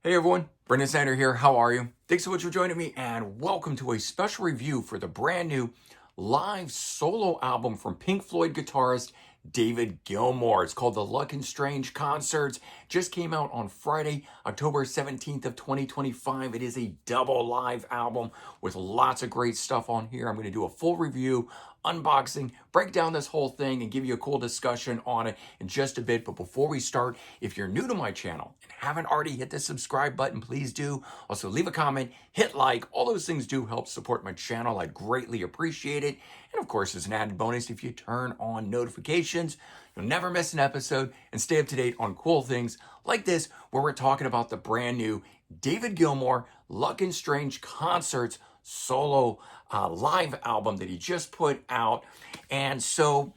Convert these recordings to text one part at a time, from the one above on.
Hey everyone, Brendan Sander here. How are you? Thanks so much for joining me and welcome to a special review for the brand new live solo album from Pink Floyd guitarist David Gilmour. It's called the Luck and Strange Concerts. Just came out on Friday, October 17th of 2025. It is a double live album with lots of great stuff on here. I'm going to do a full review, unboxing, break down this whole thing, and give you a cool discussion on it in just a bit. But before we start, if you're new to my channel and haven't already hit the subscribe button, please do. Also, leave a comment, hit like. All those things do help support my channel. I'd greatly appreciate it. And of course, as an added bonus, if you turn on notifications, you'll never miss an episode and stay up to date on cool things like this, where we're talking about the brand new David Gilmour Luck and Strange Concerts solo live album that he just put out. And so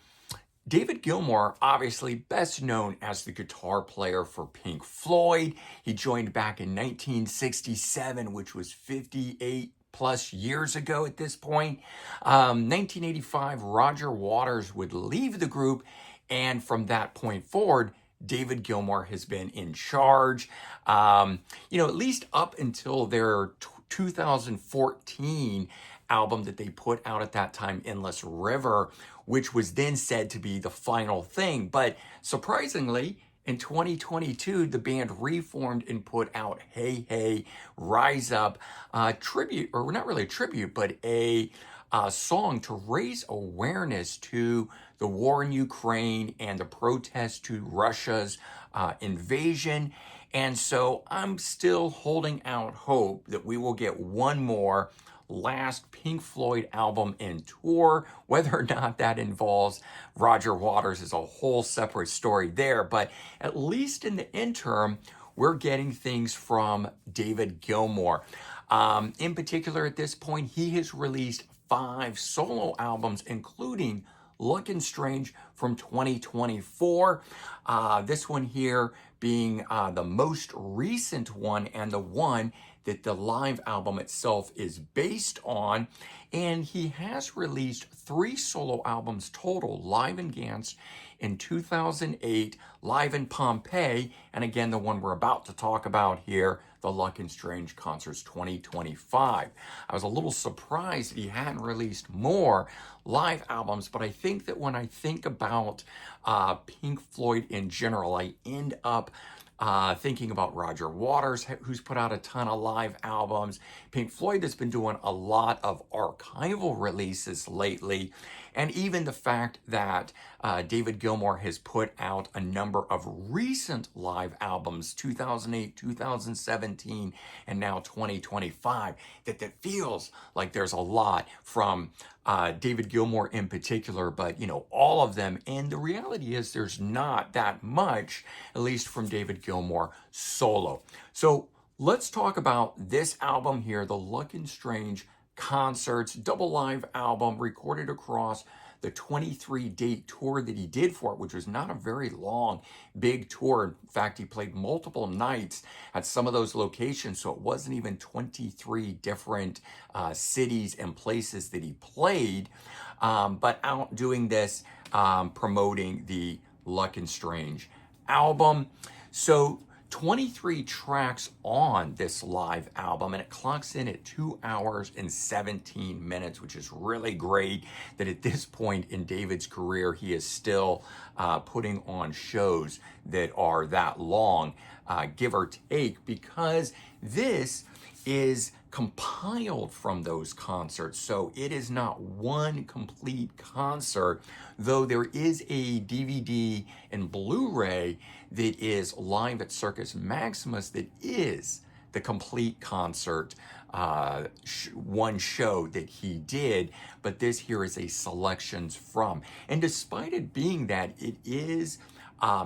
David Gilmour, obviously best known as the guitar player for Pink Floyd. He joined back in 1967, which was 58 plus years ago at this point. 1985, Roger Waters would leave the group, and from that point forward, David Gilmour has been in charge, at least up until their 2014 album that they put out at that time, Endless River, which was then said to be the final thing. But surprisingly, in 2022, the band reformed and put out Hey Hey, Rise Up, tribute, or not really a tribute, but a song to raise awareness to the war in Ukraine and the protest to Russia's invasion. And so I'm still holding out hope that we will get one more last Pink Floyd album in tour. Whether or not that involves Roger Waters is a whole separate story there, but at least in the interim, we're getting things from David Gilmour. In particular, at this point, he has released 5 solo albums, including Luck and Strange from 2024. This one here being the most recent one and the one that the live album itself is based on. And he has released 3 solo albums total: Live in Gans in 2008, Live in Pompeii, and again, the one we're about to talk about here, the Luck and Strange Concerts 2025. I was a little surprised that he hadn't released more live albums, but I think that when I think about Pink Floyd in general, I end up thinking about Roger Waters, who's put out a ton of live albums. Pink Floyd has been doing a lot of archival releases lately. And even the fact that David Gilmour has put out a number of recent live albums, 2008, 2017, and now 2025, that feels like there's a lot from David Gilmour in particular, but all of them. And the reality is there's not that much, at least from David Gilmour solo. So let's talk about this album here, the Luck and Strange Concerts double live album, recorded across the 23-date tour that he did for it, which was not a very long, big tour. In fact, he played multiple nights at some of those locations, so it wasn't even 23 different cities and places that he played, but out doing this, promoting the Luck and Strange album. So 23 tracks on this live album, and it clocks in at 2 hours and 17 minutes, which is really great that at this point in David's career, he is still putting on shows that are that long, give or take, because this is compiled from those concerts. So it is not one complete concert, though there is a DVD and Blu-ray that is live at Circus Maximus that is the complete concert, one show that he did, but this here is a selections from. And despite it being that, it is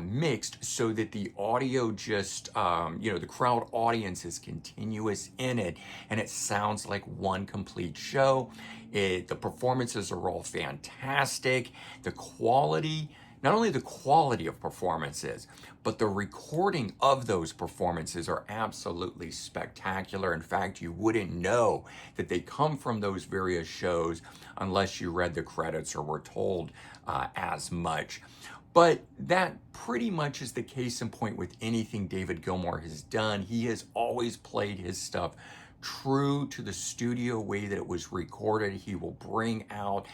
mixed so that the audio just, the crowd audience is continuous in it, and it sounds like one complete show. The performances are all fantastic. The quality, not only the quality of performances, but the recording of those performances are absolutely spectacular. In fact, you wouldn't know that they come from those various shows unless you read the credits or were told as much. But that pretty much is the case in point with anything David Gilmour has done. He has always played his stuff true to the studio way that it was recorded. He will bring out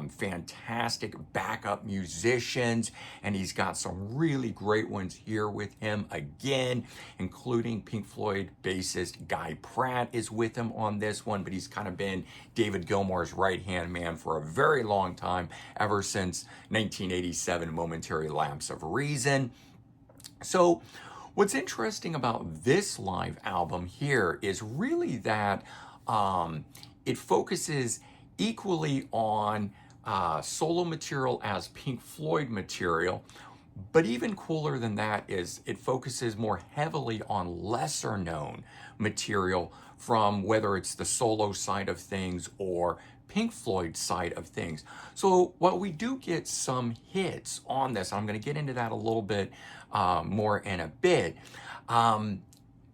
fantastic backup musicians, and he's got some really great ones here with him again, including Pink Floyd bassist Guy Pratt is with him on this one, but he's kind of been David Gilmour's right-hand man for a very long time, ever since 1987 Momentary Lapse of Reason. So what's interesting about this live album here is really that it focuses equally on solo material as Pink Floyd material, but even cooler than that is it focuses more heavily on lesser known material from whether it's the solo side of things or Pink Floyd side of things. So while we do get some hits on this, I'm going to get into that a little bit more in a bit,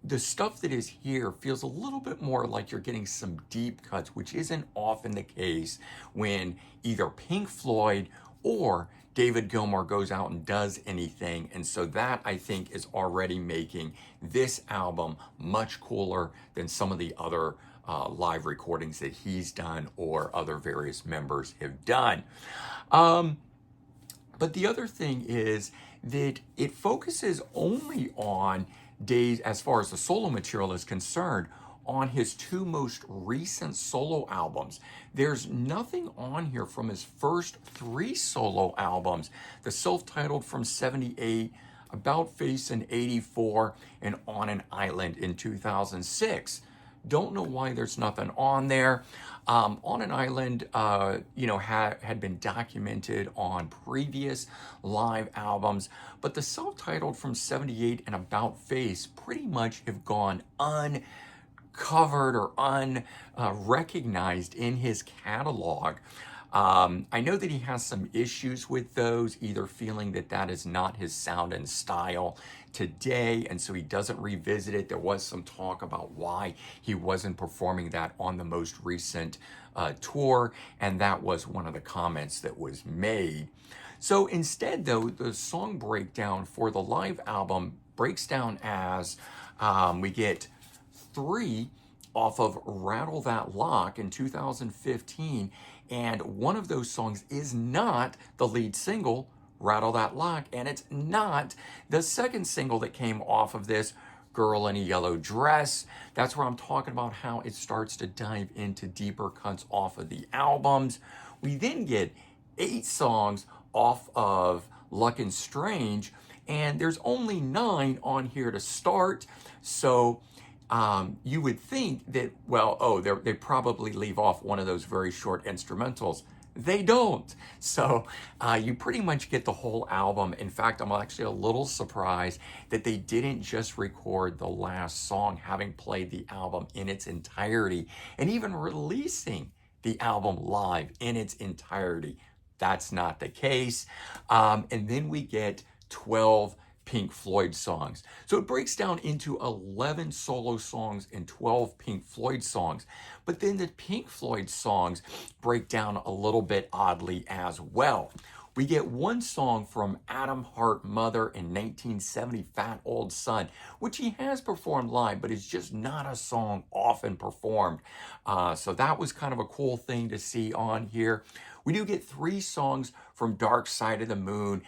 the stuff that is here feels a little bit more like you're getting some deep cuts, which isn't often the case when either Pink Floyd or David Gilmour goes out and does anything. And so that, I think, is already making this album much cooler than some of the other live recordings that he's done or other various members have done. But the other thing is that it focuses only on days, as far as the solo material is concerned, on his two most recent solo albums. There's nothing on here from his first three solo albums, the self-titled from 78, About Face in 84, and On an Island in 2006. Don't know why there's nothing on there. On an Island, had been documented on previous live albums, but the self-titled from 78 and About Face pretty much have gone uncovered or unrecognized in his catalog. I know that he has some issues with those, either feeling that that is not his sound and style today, and so he doesn't revisit it. There was some talk about why he wasn't performing that on the most recent tour, and that was one of the comments that was made. So instead, though, the song breakdown for the live album breaks down as we get 3 off of Rattle That Lock in 2015, and one of those songs is not the lead single, Rattle That Lock, and it's not the second single that came off of this, Girl in a Yellow Dress. That's where I'm talking about how it starts to dive into deeper cuts off of the albums. We then get 8 songs off of Luck and Strange, and there's only 9 on here to start. So you would think that, they probably leave off one of those very short instrumentals. They don't. So you pretty much get the whole album. In fact, I'm actually a little surprised that they didn't just record the last song, having played the album in its entirety and even releasing the album live in its entirety. That's not the case. And then we get 12 Pink Floyd songs. So it breaks down into 11 solo songs and 12 Pink Floyd songs. But then the Pink Floyd songs break down a little bit oddly as well. We get one song from Adam Hart Mother in 1970, Fat Old Son, which he has performed live, but it's just not a song often performed. So that was kind of a cool thing to see on here. We do get 3 songs from Dark Side of the Moon,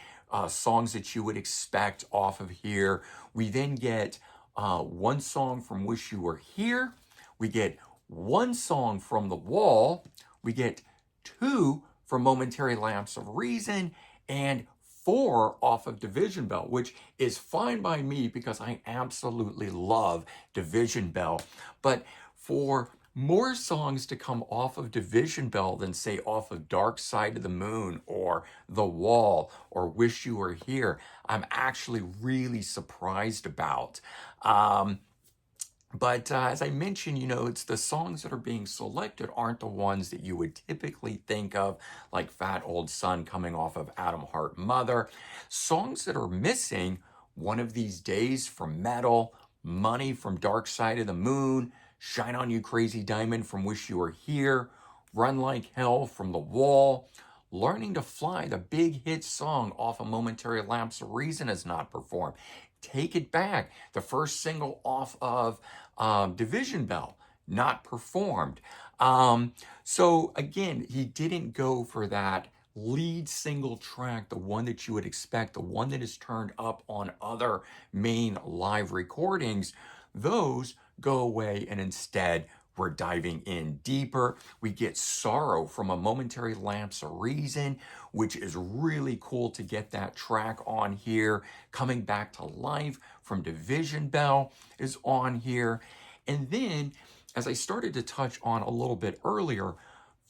songs that you would expect off of here. We then get 1 song from Wish You Were Here. We get 1 song from The Wall. We get 2 from Momentary Lapse of Reason, and 4 off of Division Bell, which is fine by me because I absolutely love Division Bell. But for more songs to come off of Division Bell than, say, off of Dark Side of the Moon or The Wall or Wish You Were Here, I'm actually really surprised about. But as I mentioned, it's the songs that are being selected aren't the ones that you would typically think of, like Fat Old Son coming off of Adam Hart Mother. Songs that are missing, One of These Days from Metal, Money from Dark Side of the Moon, Shine On You Crazy Diamond from Wish You Were Here, Run Like Hell from The Wall, Learning to Fly, the big hit song off A Momentary Lapse of Reason, is not performed. Take It Back, the first single off of Division Bell, not performed. So again, he didn't go for that lead single track, the one that you would expect, the one that is turned up on other main live recordings. Those go away, and instead we're diving in deeper. We get Sorrow from A Momentary Lapse of Reason, which is really cool to get that track on here. Coming Back to Life from Division Bell is on here. And then, as I started to touch on a little bit earlier,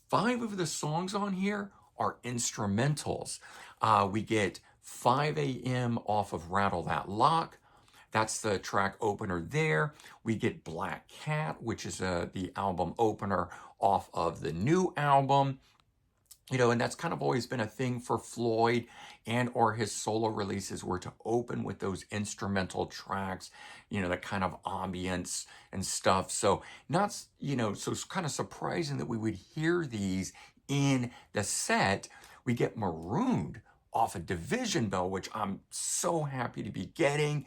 5 of the songs on here are instrumentals. We get 5 a.m. off of Rattle That Lock. That's the track opener there. We get Black Cat, which is the album opener off of the new album. And that's kind of always been a thing for Floyd and or his solo releases, were to open with those instrumental tracks, that kind of ambience and stuff. So so it's kind of surprising that we would hear these in the set. We get Marooned off of Division Bell, which I'm so happy to be getting.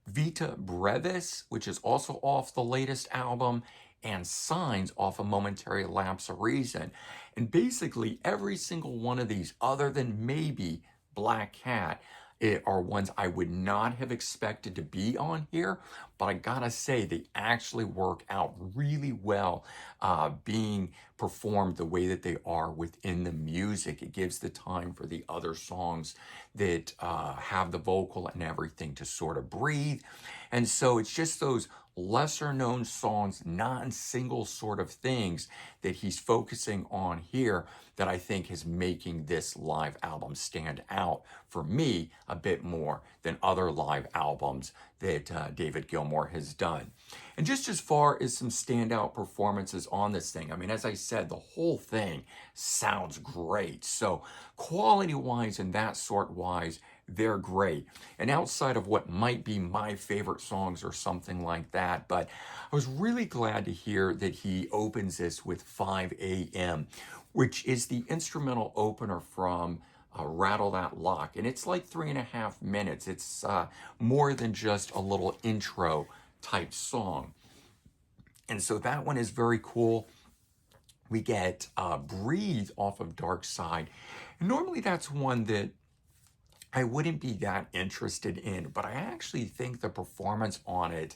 Vita Brevis, which is also off the latest album, and Signs off A Momentary Lapse of Reason. And basically every single one of these, other than maybe Black Cat, are ones I would not have expected to be on here, but I gotta say they actually work out really well being performed the way that they are within the music. It gives the time for the other songs that have the vocal and everything to sort of breathe. And so it's just those lesser known songs, non-single sort of things that he's focusing on here that I think is making this live album stand out for me a bit more than other live albums that David Gilmour has done. And just as far as some standout performances on this thing, I mean, as I said, the whole thing sounds great. So quality-wise and that sort-wise, they're great. And outside of what might be my favorite songs or something like that, but I was really glad to hear that he opens this with 5 a.m., which is the instrumental opener from Rattle That Lock. And it's like 3.5 minutes. It's more than just a little intro type song. And so that one is very cool. We get Breathe off of Dark Side. And normally that's one that I wouldn't be that interested in, but I actually think the performance on it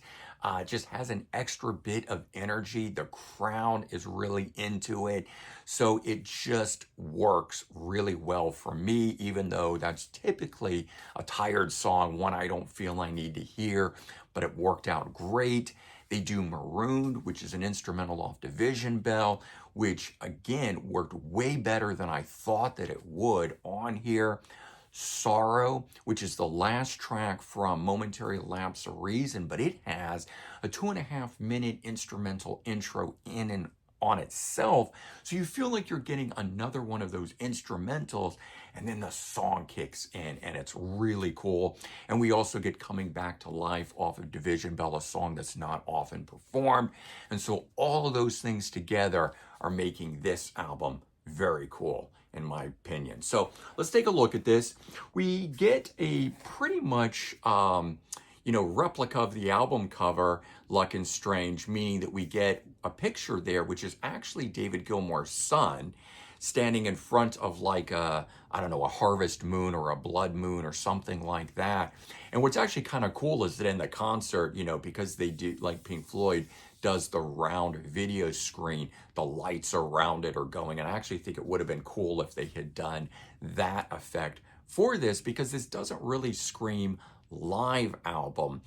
just has an extra bit of energy. The crowd is really into it. So it just works really well for me, even though that's typically a tired song, one I don't feel I need to hear, but it worked out great. They do Marooned, which is an instrumental off Division Bell, which again worked way better than I thought that it would on here. Sorrow, which is the last track from Momentary Lapse of Reason, but it has a 2.5-minute instrumental intro in and on itself. So you feel like you're getting another one of those instrumentals, and then the song kicks in, and it's really cool. And we also get Coming Back to Life off of Division Bell, a song that's not often performed. And so all of those things together are making this album very cool, in my opinion. So let's take a look at this. We get a pretty much, replica of the album cover, Luck and Strange, meaning that we get a picture there, which is actually David Gilmour's son, standing in front of like a harvest moon or a blood moon or something like that. And what's actually kind of cool is that in the concert, because they do, like Pink Floyd does the round video screen, the lights around it are going. And I actually think it would have been cool if they had done that effect for this, because this doesn't really scream live album.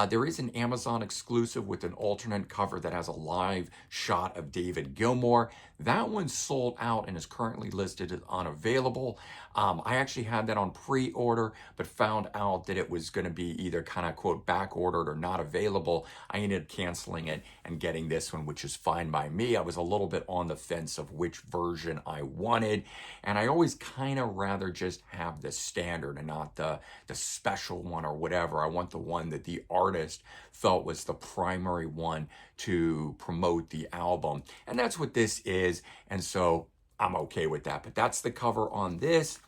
There is an Amazon exclusive with an alternate cover that has a live shot of David Gilmour. That one's sold out and is currently listed as unavailable. I actually had that on pre-order, but found out that it was going to be either kind of quote back ordered or not available. I ended up canceling it and getting this one, which is fine by me. I was a little bit on the fence of which version I wanted, and I always kind of rather just have the standard and not the special one or whatever. I want the one that the artist felt was the primary one to promote the album, and that's what this is. And so I'm okay with that. But that's the cover on this.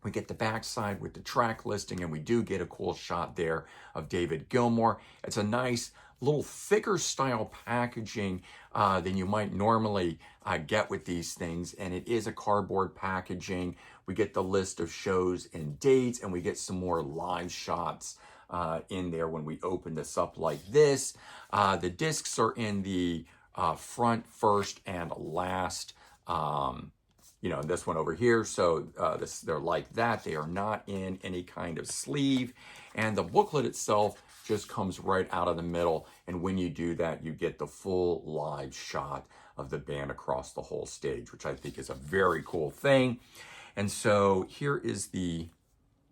We get the backside with the track listing, and we do get a cool shot there of David Gilmour. It's a nice little thicker style packaging than you might normally get with these things, and it is a cardboard packaging. We get the list of shows and dates, and we get some more live shots in there when we open this up like this. The discs are in the front, first, and last. This one over here. So they're like that. They are not in any kind of sleeve. And the booklet itself just comes right out of the middle. And when you do that, you get the full live shot of the band across the whole stage, which I think is a very cool thing. And so here is the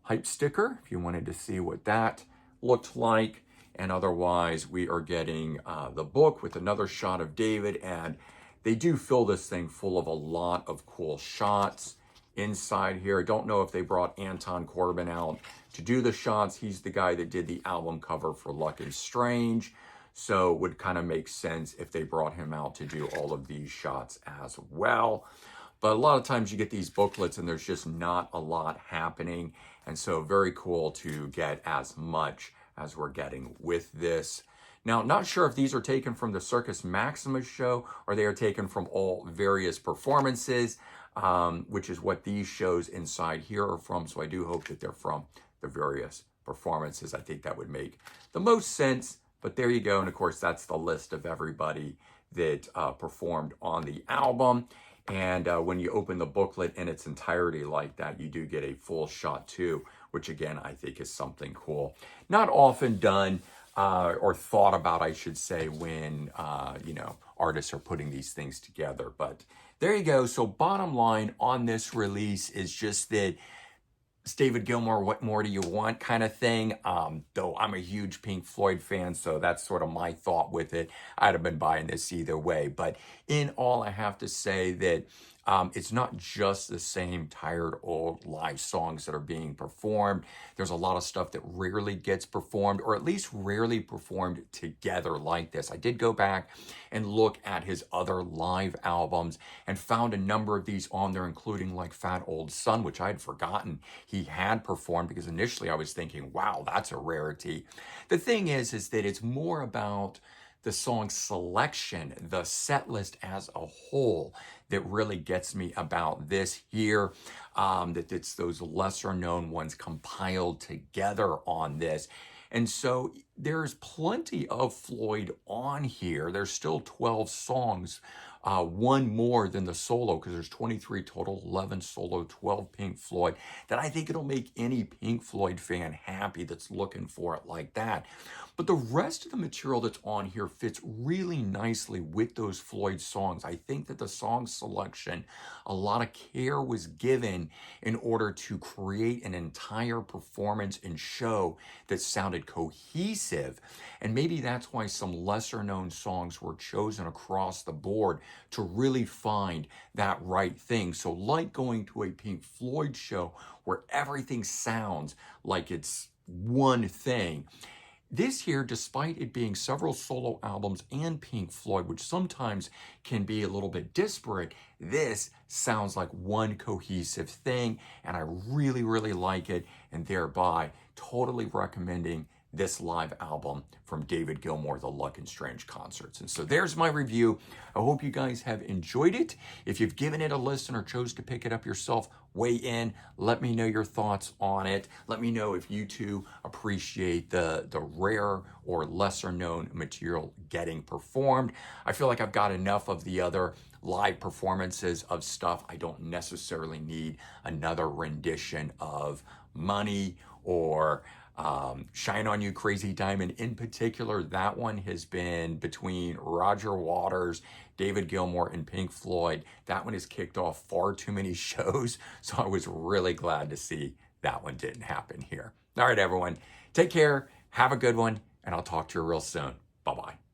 hype sticker, if you wanted to see what that looked like. And otherwise, we are getting the book with another shot of David, and they do fill this thing full of a lot of cool shots inside here. I don't know if they brought Anton Corbijn out to do the shots. He's the guy that did the album cover for Luck is Strange. So it would kind of make sense if they brought him out to do all of these shots as well. But a lot of times you get these booklets and there's just not a lot happening. And so very cool to get as much as we're getting with this. Now, not sure if these are taken from the Circus Maximus show or they are taken from all various performances, which is what these shows inside here are from. So I do hope that they're from the various performances. I think that would make the most sense. But there you go. And of course, that's the list of everybody that performed on the album. And when you open the booklet in its entirety like that, you do get a full shot too, which again, I think is something cool. Not often done. Or thought about, I should say, when, artists are putting these things together. But there you go. So bottom line on this release is just that it's David Gilmour, what more do you want kind of thing. Though I'm a huge Pink Floyd fan, so that's sort of my thought with it. I'd have been buying this either way. But in all, I have to say that it's not just the same tired old live songs that are being performed. There's a lot of stuff that rarely gets performed, or at least rarely performed together like this. I did go back and look at his other live albums and found a number of these on there, including like Fat Old Son, which I had forgotten he had performed, because initially I was thinking, wow, that's a rarity. The thing is that it's more about the song selection, the set list as a whole, that really gets me about this here, that it's those lesser known ones compiled together on this. And so there's plenty of Floyd on here. There's still 12 songs, one more than the solo, because there's 23 total, 11 solo, 12 Pink Floyd, that I think it'll make any Pink Floyd fan happy that's looking for it like that. But the rest of the material that's on here fits really nicely with those Floyd songs. I think that the song selection, a lot of care was given in order to create an entire performance and show that sounded cohesive. And maybe that's why some lesser known songs were chosen across the board to really find that right thing. So like going to a Pink Floyd show where everything sounds like it's one thing, this here, despite it being several solo albums and Pink Floyd, which sometimes can be a little bit disparate, this sounds like one cohesive thing, and I really, really like it, and thereby totally recommending this live album from David Gilmour, the Luck and Strange concerts. And so there's my review. I hope you guys have enjoyed it. If you've given it a listen or chose to pick it up yourself, weigh in. Let me know your thoughts on it. Let me know if you too appreciate the rare or lesser known material getting performed. I feel like I've got enough of the other live performances of stuff. I don't necessarily need another rendition of Money or Shine On You Crazy Diamond. In particular, that one has been between Roger Waters, David Gilmour, and Pink Floyd. That one has kicked off far too many shows, so I was really glad to see that one didn't happen here. All right, everyone, take care, have a good one, and I'll talk to you real soon. Bye-bye.